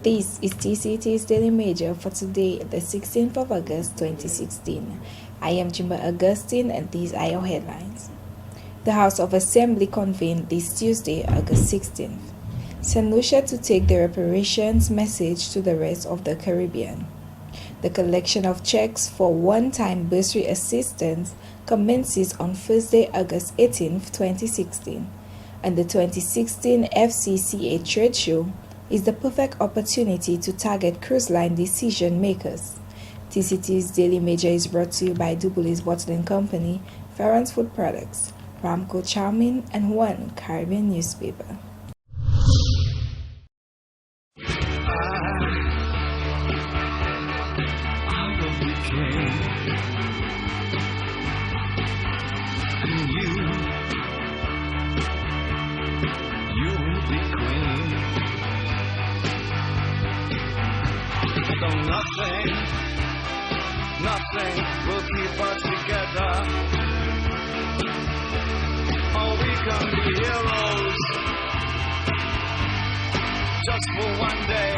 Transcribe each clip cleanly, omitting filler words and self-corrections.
This is TCT's Daily Major for today, the 16th of August 2016. I am Jimba Augustine and these are your headlines. The House of Assembly convened this Tuesday, August 16th. St. Lucia to take the reparations message to the rest of the Caribbean. The collection of checks for one-time bursary assistance commences on Thursday, August 18th, 2016, and the 2016 FCCA Trade Show is the perfect opportunity to target cruise line decision makers. TCT's Daily Major is brought to you by Dubulis Bottling Company, Farron's Food Products, Ramco Charming, and One Caribbean Newspaper. So nothing will keep us together. Oh, we can be heroes just for one day.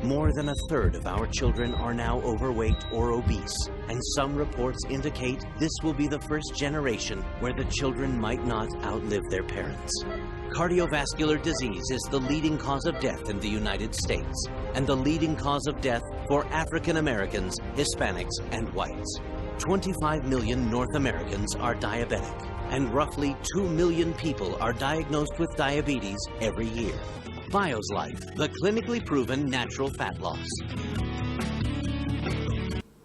More than a third of our children are now overweight or obese, and some reports indicate this will be the first generation where the children might not outlive their parents. Cardiovascular disease is the leading cause of death in the United States, and the leading cause of death for African Americans, Hispanics, and whites. 25 million North Americans are diabetic, and roughly 2 million people are diagnosed with diabetes every year. BioSlife, the clinically proven natural fat loss.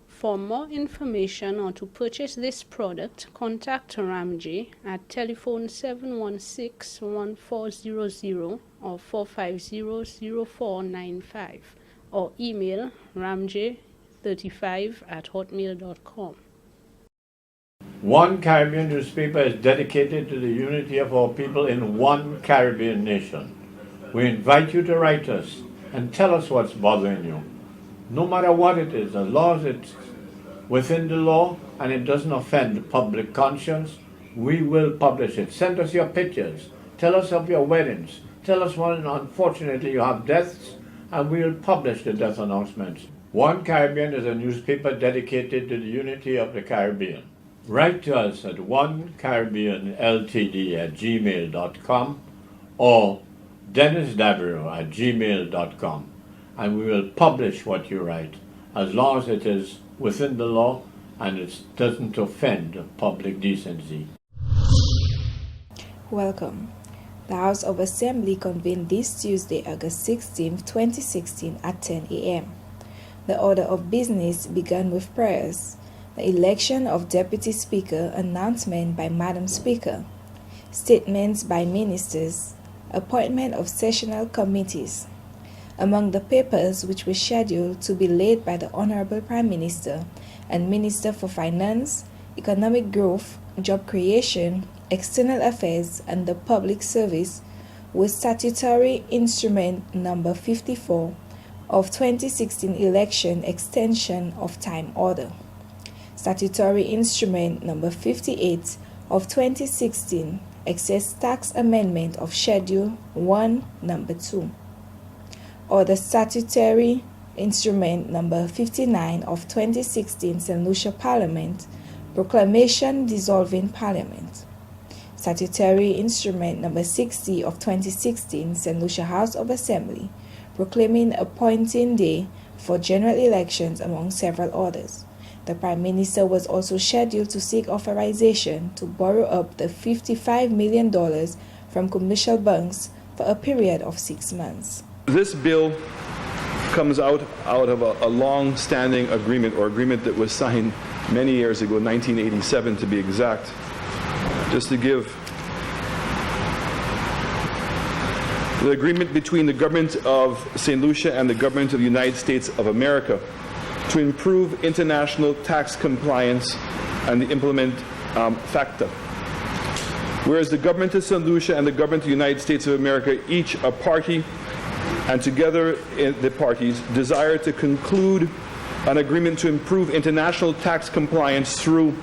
For more information or to purchase this product, contact Ramjay at telephone 716-1400 or 450-0495 or email ramjay35@hotmail.com. One Caribbean newspaper is dedicated to the unity of our people in one Caribbean nation. We invite you to write us and tell us what's bothering you. No matter what it is, as long as it's within the law and it doesn't offend the public conscience, we will publish it. Send us your pictures. Tell us of your weddings. Tell us when, unfortunately, you have deaths, and we will publish the death announcements. One Caribbean is a newspaper dedicated to the unity of the Caribbean. Write to us at onecaribbeanltd@gmail.com or dennisdabiro@gmail.com, and we will publish what you write as long as it is within the law and it doesn't offend public decency. Welcome. The House of Assembly convened this Tuesday, August 16, 2016 at 10 a.m. The order of business began with prayers, the election of Deputy Speaker, announcement by Madam Speaker, statements by ministers, appointment of sessional committees. Among the papers which were scheduled to be laid by the Honorable Prime Minister and Minister for Finance, Economic Growth, Job Creation, External Affairs and the Public Service was Statutory Instrument Number 54 of 2016 Election Extension of Time Order, Statutory Instrument Number 58 of 2016 Excess Tax Amendment of Schedule 1, Number 2, or the Statutory Instrument Number 59 of 2016 St. Lucia Parliament, Proclamation Dissolving Parliament, Statutory Instrument Number 60 of 2016 St. Lucia House of Assembly, proclaiming appointing day for general elections among several orders. The Prime Minister was also scheduled to seek authorization to borrow up to $55 million from commercial banks for a period of 6 months. This bill comes out of a long-standing agreement, or agreement that was signed many years ago, 1987 to be exact. Just to give the agreement between the government of St. Lucia and the government of the United States of America to improve international tax compliance and to implement FACTA. Whereas the government of St. Lucia and the government of the United States of America, each a party, and together the parties desire to conclude an agreement to improve international tax compliance through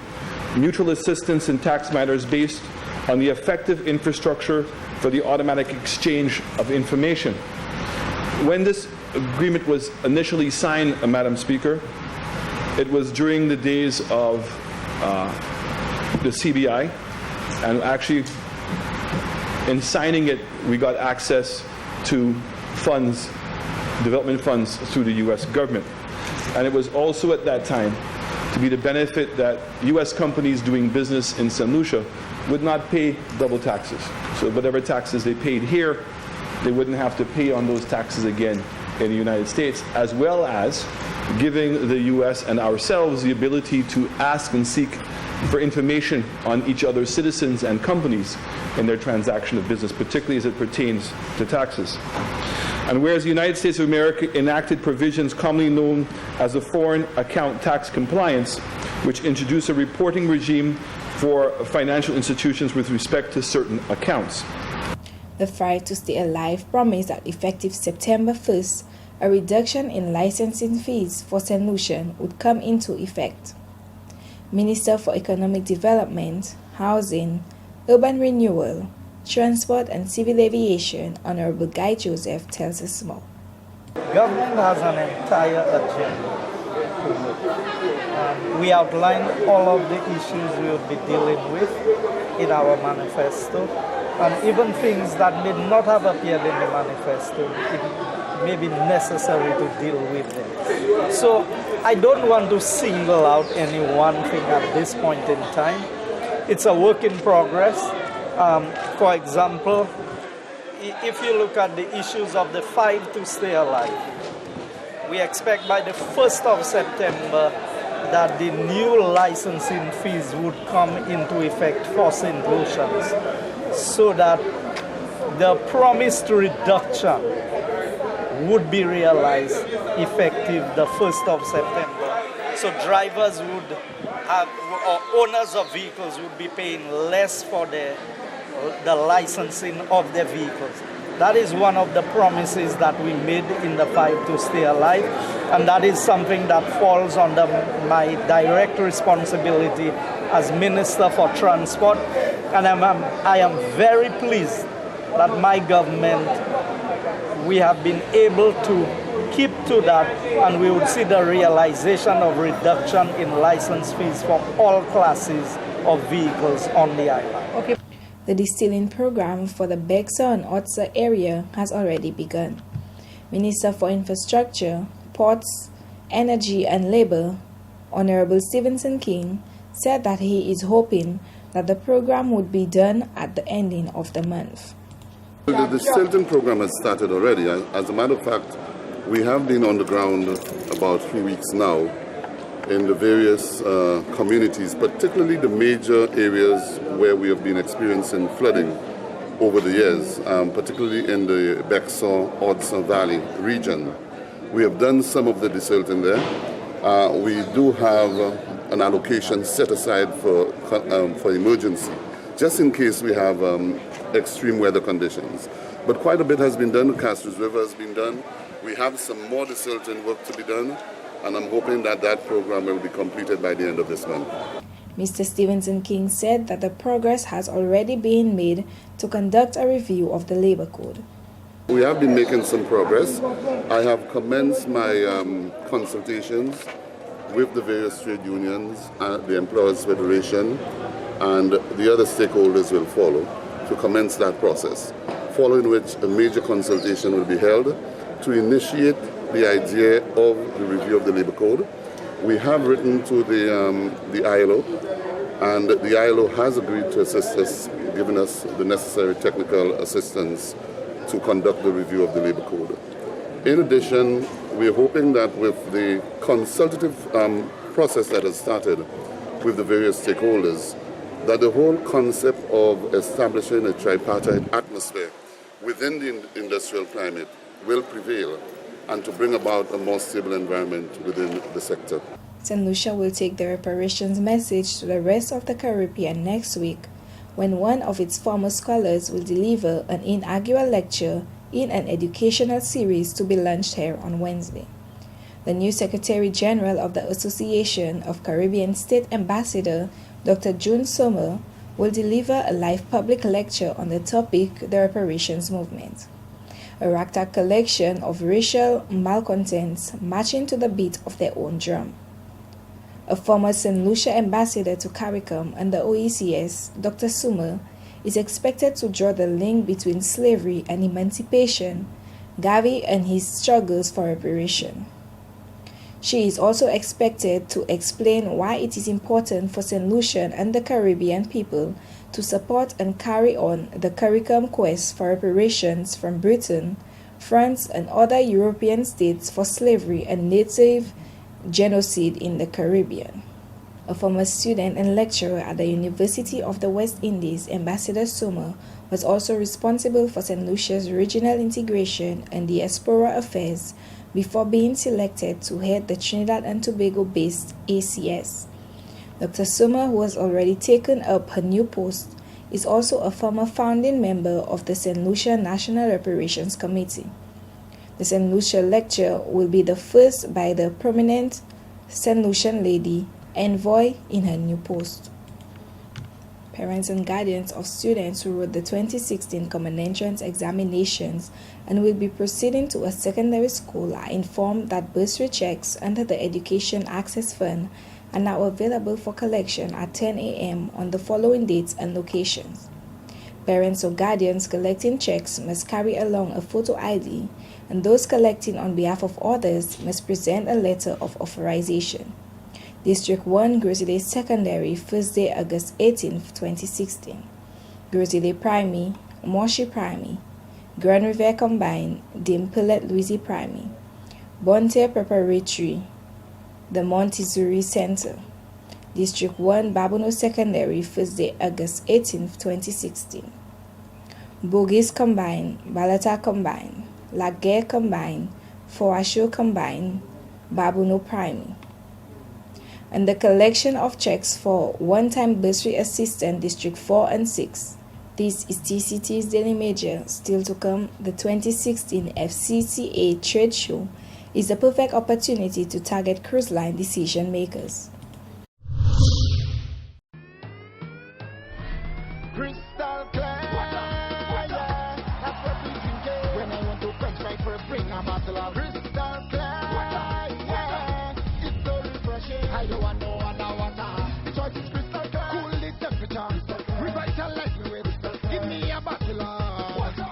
mutual assistance in tax matters based on the effective infrastructure for the automatic exchange of information. When this agreement was initially signed, Madam Speaker, it was during the days of the CBI, and actually in signing it we got access to funds, development funds through the U.S. government. And it was also at that time to be the benefit that U.S. companies doing business in St. Lucia would not pay double taxes. So whatever taxes they paid here, they wouldn't have to pay on those taxes again in the United States, as well as giving the U.S. and ourselves the ability to ask and seek for information on each other's citizens and companies in their transaction of business, particularly as it pertains to taxes. And whereas the United States of America enacted provisions commonly known as the Foreign Account Tax Compliance, which introduced a reporting regime for financial institutions with respect to certain accounts. The Fight to Stay Alive promised that effective September 1st, a reduction in licensing fees for St. Lucian would come into effect. Minister for Economic Development, Housing, Urban Renewal, Transport and Civil Aviation, Honorable Guy Joseph, tells us more. Government has an entire agenda. We outlined all of the issues we will be dealing with in our manifesto, and even things that may not have appeared in the manifesto, it may be necessary to deal with them. So I don't want to single out any one thing at this point in time. It's a work in progress. For example, if you look at the issues of the fight to stay alive, we expect by the 1st of September that the new licensing fees would come into effect for St. Lucians, so that the promised reduction would be realized effective the 1st of September. So drivers would have, or owners of vehicles would be paying less for the licensing of their vehicles. That is one of the promises that we made in the fight to stay alive, and that is something that falls under my direct responsibility as Minister for Transport. And I am very pleased that my government, we have been able to keep to that, and we would see the realization of reduction in license fees for all classes of vehicles on the island. Okay. The distilling program for the Bexar and Otsa area has already begun. Minister for Infrastructure, Ports, Energy and Labor, Honorable Stevenson King, said that he is hoping that the program would be done at the ending of the month. The distilling program has started already. As a matter of fact, we have been on the ground about 3 weeks now in the various communities, particularly the major areas where we have been experiencing flooding over the years, particularly in the Bexar-Odsa Valley region. We have done some of the desilting there. We do have an allocation set aside for emergency, just in case we have extreme weather conditions. But quite a bit has been done. Castries River has been done. We have some more desilting work to be done, and I'm hoping that that program will be completed by the end of this month. Mr. Stevenson King said that the progress has already been made to conduct a review of the labor code. We have been making some progress. I have commenced my consultations with the various trade unions, the Employers Federation, and the other stakeholders will follow to commence that process, following which a major consultation will be held to initiate the idea of the review of the labor code, We have written to the ILO, and the ILO has agreed to assist us, giving us the necessary technical assistance to conduct the review of the labor code. In addition, we're hoping that with the consultative process that has started with the various stakeholders, that the whole concept of establishing a tripartite atmosphere within the industrial climate will prevail and to bring about a more stable environment within the sector. St. Lucia will take the reparations message to the rest of the Caribbean next week, when one of its former scholars will deliver an inaugural lecture in an educational series to be launched here on Wednesday. The new Secretary General of the Association of Caribbean State Ambassador, Dr. June Sommer, will deliver a live public lecture on the topic, the reparations movement. A ragtag collection of racial malcontents marching to the beat of their own drum. A former St. Lucia ambassador to CARICOM and the OECS, Dr. Sommer, is expected to draw the link between slavery and emancipation, Garvey and his struggles for reparation. She is also expected to explain why it is important for St. Lucian and the Caribbean people to support and carry on the CARICOM quest for reparations from Britain, France, and other European states for slavery and native genocide in the Caribbean. A former student and lecturer at the University of the West Indies, Ambassador Sommer was also responsible for St. Lucia's regional integration and diaspora affairs before being selected to head the Trinidad and Tobago-based ACS. Dr. Sommer, who has already taken up her new post, is also a former founding member of the St. Lucia National Reparations Committee. The St. Lucia lecture will be the first by the prominent St. Lucian lady, envoy in her new post. Parents and guardians of students who wrote the 2016 Common Entrance examinations and will be proceeding to a secondary school are informed that bursary checks under the Education Access Fund are now available for collection at 10 a.m. on the following dates and locations. Parents or guardians collecting checks must carry along a photo ID, and those collecting on behalf of others must present a letter of authorization. District 1, Grizzly Secondary, Thursday, August 18, 2016. Grizzly Primary, Moshi Primary, Grand River Combined, Dame Pillet Louisi Primary, Bonte Preparatory, the Montezuri Center. District 1, Babono Secondary, Thursday, August 18, 2016. Bogies Combined, Balata Combined, Laguerre Combined, Foasho Combined, Babono Primary. And the collection of checks for one-time bursary assistant District 4 and 6. This is TCT's Daily Major. Still to come, the 2016 FCCA Trade Show is the perfect opportunity to target cruise line decision makers. Crystal clear, yeah. That's what we drink when I want to quench my first bring a bottle of crystal clear, yeah. It's so refreshing. I don't want no other water. The choice is crystal clear. Cool the temperature, revitalize me with. Give me a bottle of water.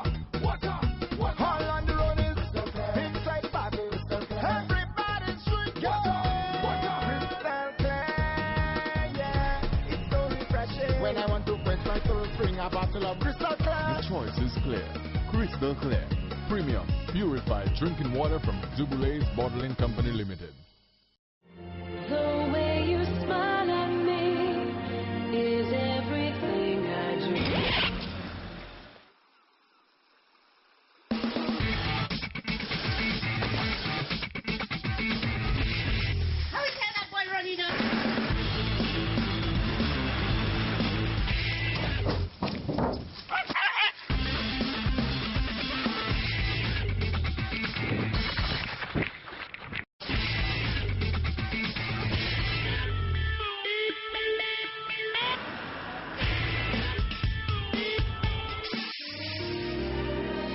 All on the road is inside the bottle. Everybody's drinking water. Crystal clear, yeah. It's so refreshing when I want to quench my thirst. Bring a bottle of crystal clear. The choice is clear. Crystal Clear. Premium, purified drinking water from Zubule's Bottling Company Limited. The way you smile at me is everything I dream. How is that boy running up?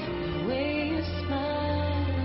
The way you smile at me.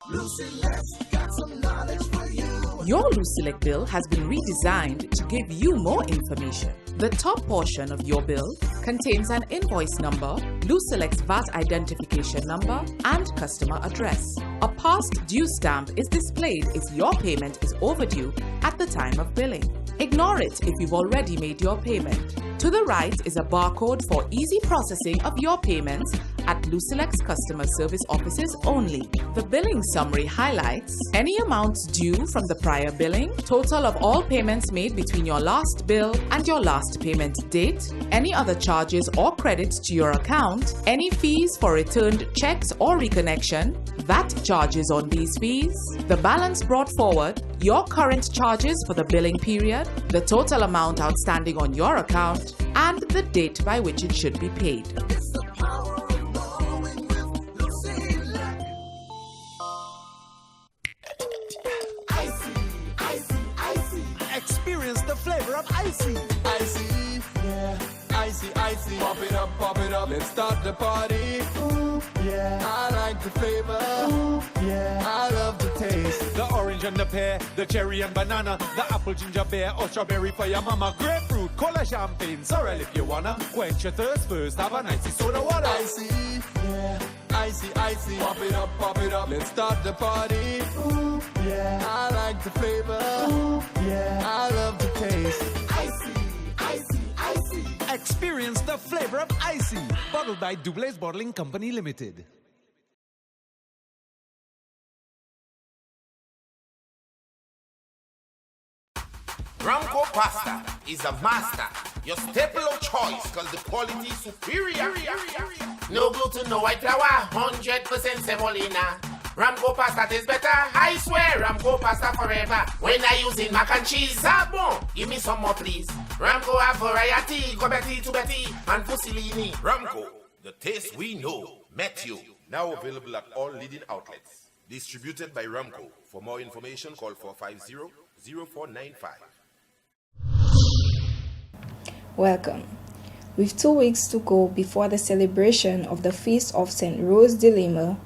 Lucy, let's got some knowledge for you. Your Lucelec bill has been redesigned to give you more information. The top portion of your bill contains an invoice number, Lucelec's VAT identification number, and customer address. A past due stamp is displayed if your payment is overdue at the time of billing. Ignore it if you've already made your payment. To the right is a barcode for easy processing of your payments at Lucelec's customer service offices only. The billing summary highlights any amounts due from the prior billing, total of all payments made between your last bill and your last payment date, any other charges or credits to your account, any fees for returned checks or reconnection, VAT charges on these fees, the balance brought forward, your current charges for the billing period, the total amount outstanding on your account, and the date by which it should be paid. Experience the flavor of icy. Icy, yeah. Icy. Pop it up, let's start the party. Ooh, yeah. I like the flavor. Ooh, yeah. I love the taste. The orange and the pear, the cherry and banana, the apple, ginger beer, or strawberry for your mama. Grapefruit, cola, champagne, sorrel if you wanna. Quench your thirst first, have an icy soda water. Icy, Yeah. icy. Pop it up, let's start the party. Ooh, yeah. I like the flavor. Ooh, yeah. I love the taste. Icy. Experience the flavor of icy. Bottled by Dublay's Bottling Company Limited. Ramco pasta is a master. Your staple of choice cause the quality is superior. No gluten, no white flour, 100% semolina. Ramco pasta tastes better, I swear. Ramco pasta forever. When I using mac and cheese, bon. Give me some more please. Ramco have variety, go Betty to Betty and Fusilini. Ramco, the taste we know, met you. Now available at all leading outlets. Distributed by Ramco. For more information, call 450-0495. Welcome. With 2 weeks to go before the celebration of the Feast of St. Rose de Lima,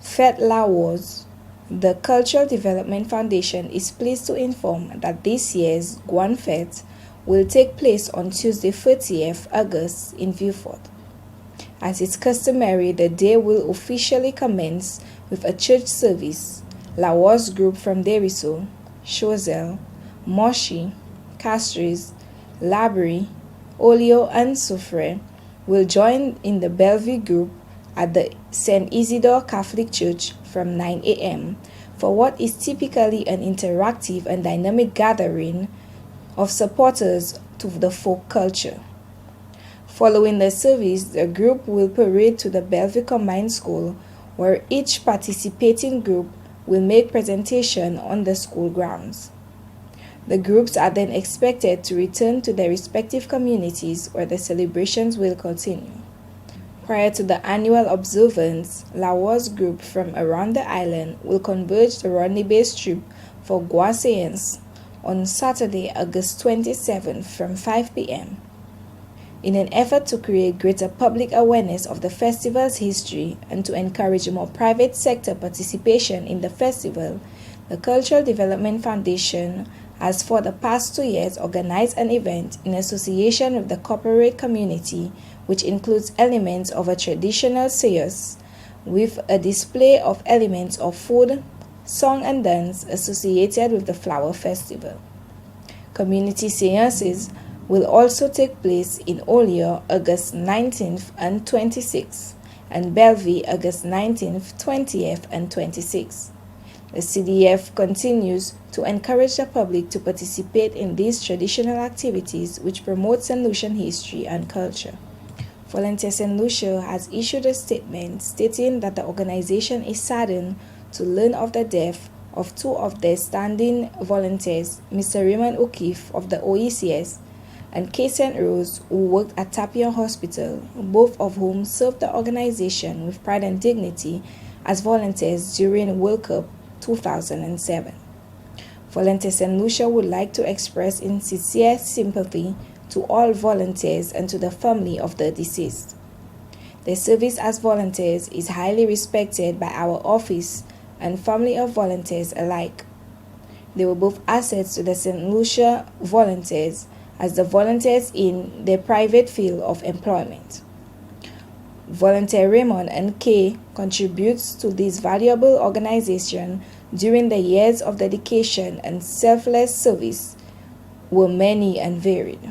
Fête La Rose, the Cultural Development Foundation is pleased to inform that this year's Guan Fête will take place on Tuesday 30th August in Vieux-Fort. As is customary, the day will officially commence with a church service. La Rose group from Deriso, Choiseul, Moshi, Castries, Labrie, Olio and Soufre will join in the Bellevue group at the St. Isidore Catholic Church from 9 a.m. for what is typically an interactive and dynamic gathering of supporters to the folk culture. Following the service, the group will parade to the Bellevue Combined School, where each participating group will make presentation on the school grounds. The groups are then expected to return to their respective communities where the celebrations will continue. Prior to the annual observance, La Rose group from around the island will converge the Rodney-based trip for Guaséens on Saturday, August 27th from 5 p.m. In an effort to create greater public awareness of the festival's history and to encourage more private sector participation in the festival, the Cultural Development Foundation has for the past 2 years organized an event in association with the corporate community, which includes elements of a traditional seance with a display of elements of food, song and dance associated with the flower festival. Community seances will also take place in Olio August 19th and 26th and Bellevue August 19th, 20th and 26th. The CDF continues to encourage the public to participate in these traditional activities which promote St. Lucian history and culture. Volunteer St. Lucia has issued a statement stating that the organization is saddened to learn of the death of 2 of their standing volunteers, Mr. Raymond O'Keefe of the OECS and Kay St. Rose, who worked at Tapion Hospital, both of whom served the organization with pride and dignity as volunteers during World Cup 2007. Volunteer St. Lucia would like to express sincere sympathy to all volunteers and to the family of the deceased. Their service as volunteers is highly respected by our office and family of volunteers alike. They were both assets to the St. Lucia volunteers as the volunteers in their private field of employment. Volunteer Raymond and Kay contributes to this valuable organization during the years of dedication and selfless service were many and varied.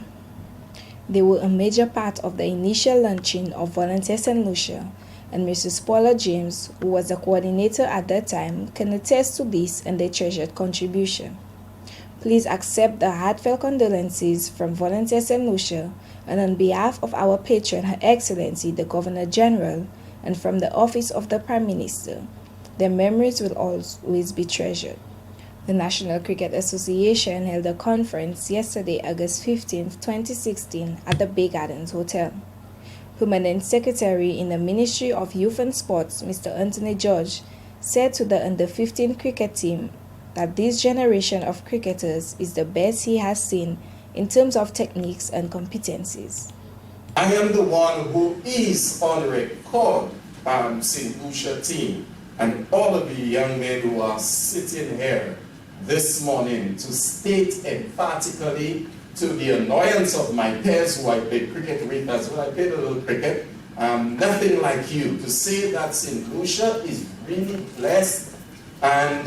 They were a major part of the initial launching of Volunteer St. Lucia, and Mrs. Paula James, who was the coordinator at that time, can attest to this and their treasured contribution. Please accept the heartfelt condolences from Volunteer St. Lucia and on behalf of our patron, Her Excellency the Governor General, and from the Office of the Prime Minister. Their memories will always be treasured. The National Cricket Association held a conference yesterday, August 15, 2016, at the Bay Gardens Hotel. Permanent Secretary in the Ministry of Youth and Sports, Mr. Anthony George, said to the Under-15 cricket team that this generation of cricketers is the best he has seen in terms of techniques and competencies. I am the one who is on record, St. Lucia team, and all of the young men who are sitting here this morning to state emphatically, to the annoyance of my peers who I played cricket with as well, I played a little cricket, nothing like you, to say that St. Lucia is really blessed. And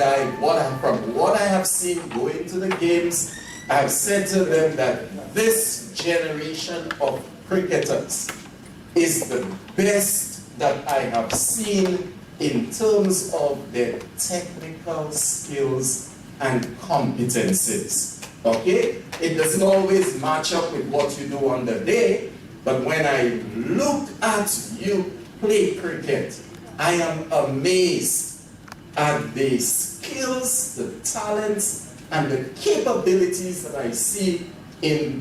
from what I have seen going to the games, I have said to them that this generation of cricketers is the best that I have seen in terms of their technical skills and competencies. Okay? It doesn't always match up with what you do on the day, but when I look at you play cricket, I am amazed at the skills, the talents, and the capabilities that I see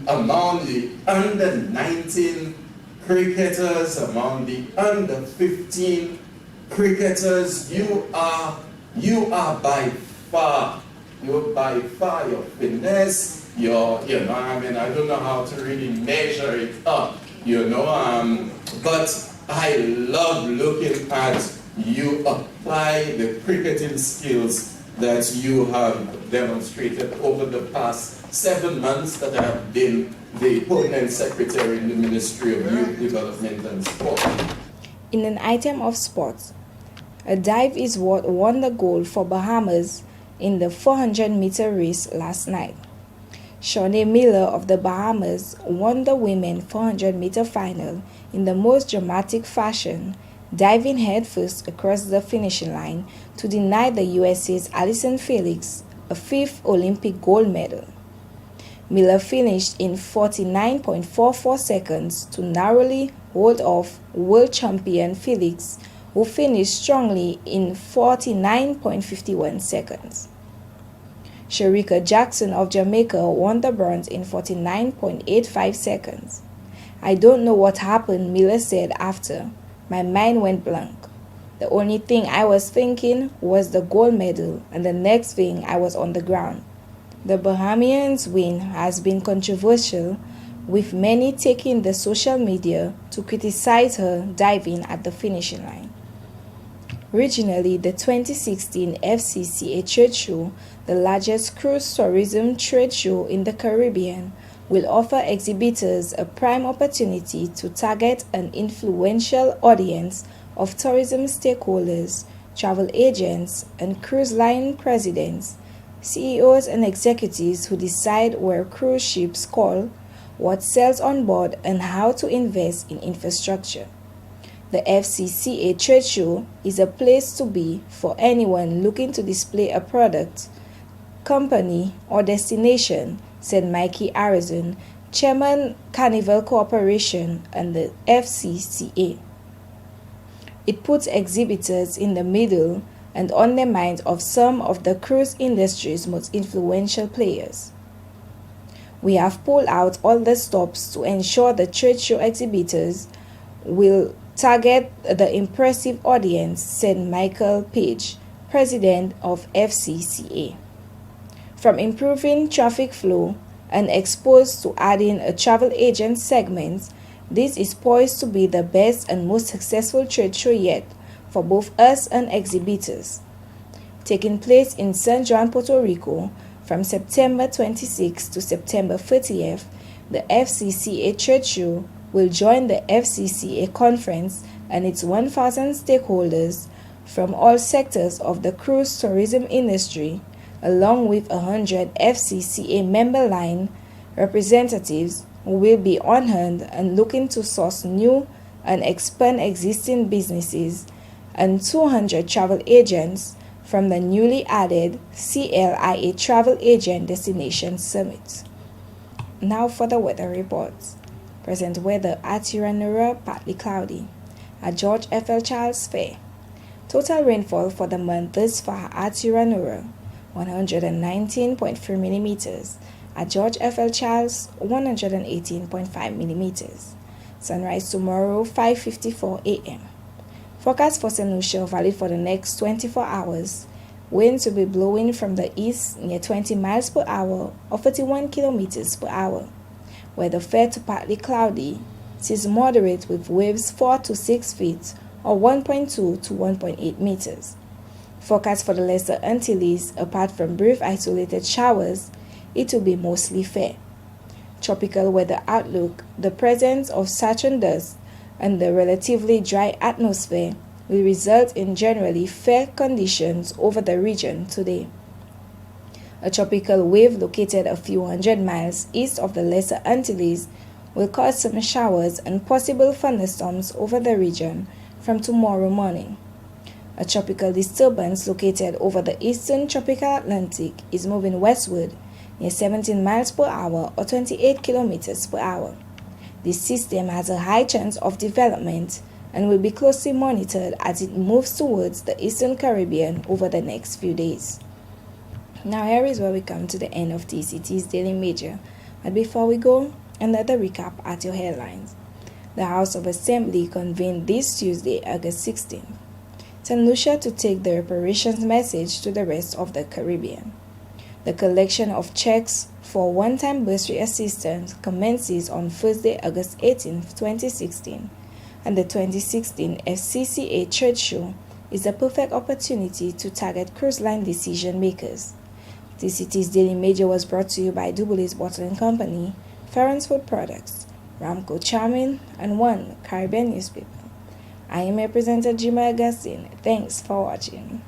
among the under-19 cricketers, among the under-15 cricketers. You are by far your finesse, I don't know how to really measure it up, but I love looking at you apply the cricketing skills that you have demonstrated over the past 7 months that I have been the permanent secretary in the Ministry of Youth Development and Sport. In an item of sports, a dive is what won the gold for Bahamas in the 400-meter race last night. Shawnee Miller of the Bahamas won the women 400-meter final in the most dramatic fashion, diving headfirst across the finishing line to deny the USA's Allyson Felix a fifth Olympic gold medal. Miller finished in 49.44 seconds to narrowly hold off world champion Felix, who finished strongly in 49.51 seconds. Shericka Jackson of Jamaica won the bronze in 49.85 seconds. "I don't know what happened," Miller said after. "My mind went blank. The only thing I was thinking was the gold medal, and the next thing I was on the ground." The Bahamians' win has been controversial, with many taking the social media to criticize her diving at the finishing line. Originally, the 2016 FCCA trade show, the largest cruise tourism trade show in the Caribbean, will offer exhibitors a prime opportunity to target an influential audience of tourism stakeholders, travel agents, and cruise line presidents, CEOs and executives who decide where cruise ships call, what sells on board, and how to invest in infrastructure. The FCCA trade show is a place to be for anyone looking to display a product, company, or destination, said Mikey Arizon, Chairman Carnival Corporation and the FCCA. It puts exhibitors in the middle and on the minds of some of the cruise industry's most influential players. "We have pulled out all the stops to ensure the trade show exhibitors will target the impressive audience," said Michael Page, president of FCCA. From improving traffic flow and exposed to adding a travel agent segment, this is poised to be the best and most successful trade show yet for both us and exhibitors. Taking place in San Juan, Puerto Rico, From September 26 to September 30th, the FCCA Trade Show will join the FCCA conference and its 1,000 stakeholders from all sectors of the cruise tourism industry, along with 100 FCCA member line representatives who will be on hand and looking to source new and expand existing businesses, and 200 travel agents from the newly added CLIA Travel Agent Destination Summit. Now for the weather reports. Present weather at Uranura, partly cloudy. At George F.L. Charles Fair. Total rainfall for the month thus far at Uranura, 119.3 millimeters. At George F.L. Charles, 118.5 millimeters. Sunrise tomorrow, 5:54 a.m. Forecast for St. Lucia valid for the next 24 hours. Winds will be blowing from the east near 20 miles per hour or 41 kilometers per hour. Weather fair to partly cloudy. It is moderate with waves 4 to 6 feet or 1.2 to 1.8 meters. Forecast for the Lesser Antilles, apart from brief isolated showers, it will be mostly fair. Tropical weather outlook, the presence of Saturn dust and the relatively dry atmosphere will result in generally fair conditions over the region today. A tropical wave located a few hundred miles east of the Lesser Antilles will cause some showers and possible thunderstorms over the region from tomorrow morning. A tropical disturbance located over the eastern tropical Atlantic is moving westward near 17 miles per hour or 28 kilometers per hour. This system has a high chance of development and will be closely monitored as it moves towards the Eastern Caribbean over the next few days. Now here is where we come to the end of TCT's Daily Major. But before we go, another recap at your headlines. The House of Assembly convened this Tuesday, August 16th. St. Lucia to take the reparations message to the rest of the Caribbean. The collection of checks for one-time bursary assistance commences on Thursday, August 18, 2016, and the 2016 FCCA Trade Show is a perfect opportunity to target cruise line decision makers. TCT's Daily Major was brought to you by Dubule's Bottling Company, Ferrens Food Products, Ramco Charming, and One Caribbean Newspaper. I am your presenter, Jima Augustine. Thanks for watching.